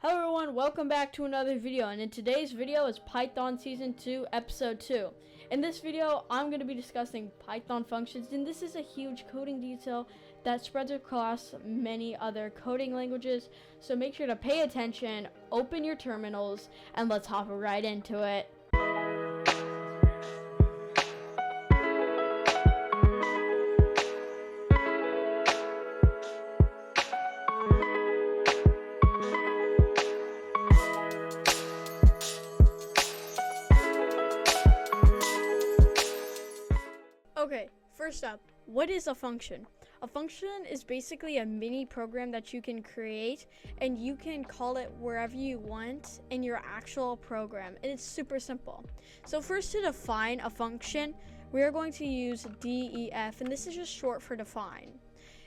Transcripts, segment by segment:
Hello everyone, welcome back to another video, and in today's video is Python Season 2, Episode 2. In this video, I'm going to be discussing Python functions, and this is a huge coding detail that spreads across many other coding languages, so make sure to pay attention, open your terminals, and let's hop right into it. Okay, first up, what is a function? A function is basically a mini program that you can create, and you can call it wherever you want in your actual program, and it's super simple. So first, to define a function, we are going to use def, and this is just short for define.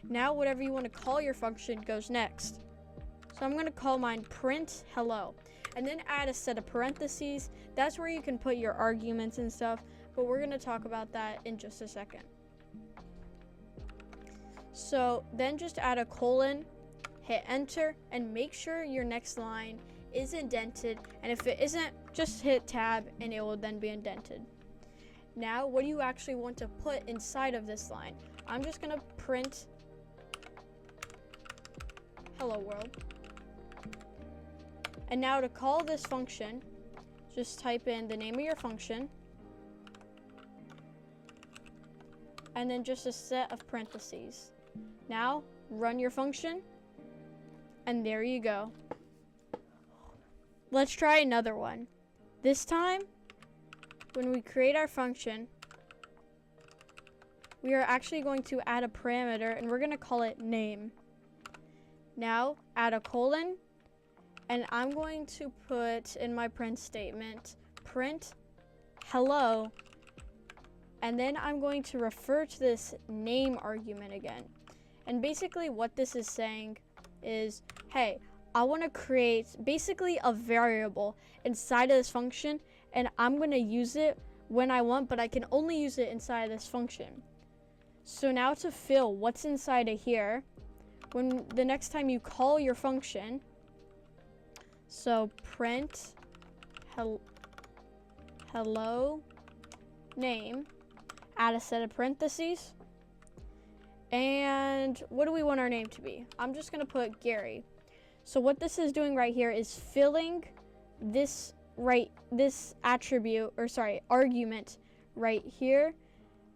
Now whatever you want to call your function goes next. So I'm going to call mine print hello, and then add a set of parentheses. That's where you can put your arguments and stuff, but we're going to talk about that in just a second. So then just add a colon, hit enter, and make sure your next line is indented, and if it isn't, just hit tab and it will then be indented. Now what do you actually want to put inside of this line? I'm just going to print hello world. And now to call this function, just type in the name of your function, and then just a set of parentheses. Now run your function, and there you go. Let's try another one. This time, when we create our function, we are actually going to add a parameter, and we're going to call it name. Now add a colon, and I'm going to put in my print statement print hello, and then I'm going to refer to this name argument again. And basically what this is saying is, hey, I want to create basically a variable inside of this function, and I'm going to use it when I want, but I can only use it inside of this function. So now to fill what's inside of here, when the next time you call your function, so print hello name, add a set of parentheses, and what do we want our name to be? I'm just going to put Gary. So what this is doing right here is filling this argument right here,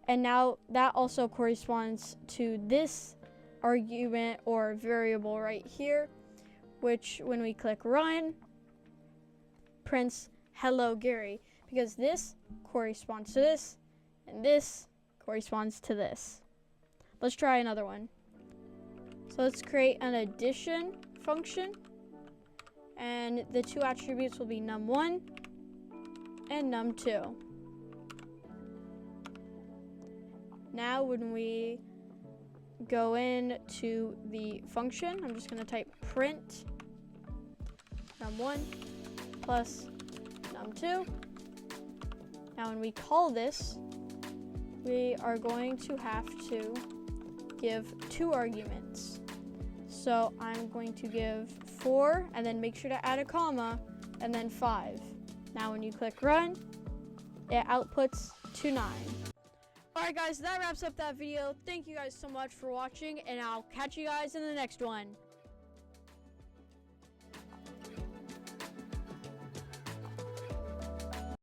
and now that also corresponds to this argument or variable right here, which when we click run, prints hello Gary, because this corresponds to this, and this corresponds to this. Let's try another one. So let's create an addition function, and the two attributes will be num1 and num2. Now when we go in to the function, I'm just going to type print num1 plus num2. Now when we call this, we are going to have to give two arguments. So I'm going to give 4, and then make sure to add a comma, and then 5. Now when you click run, it outputs to 9. Alright guys, that wraps up that video. Thank you guys so much for watching, and I'll catch you guys in the next one.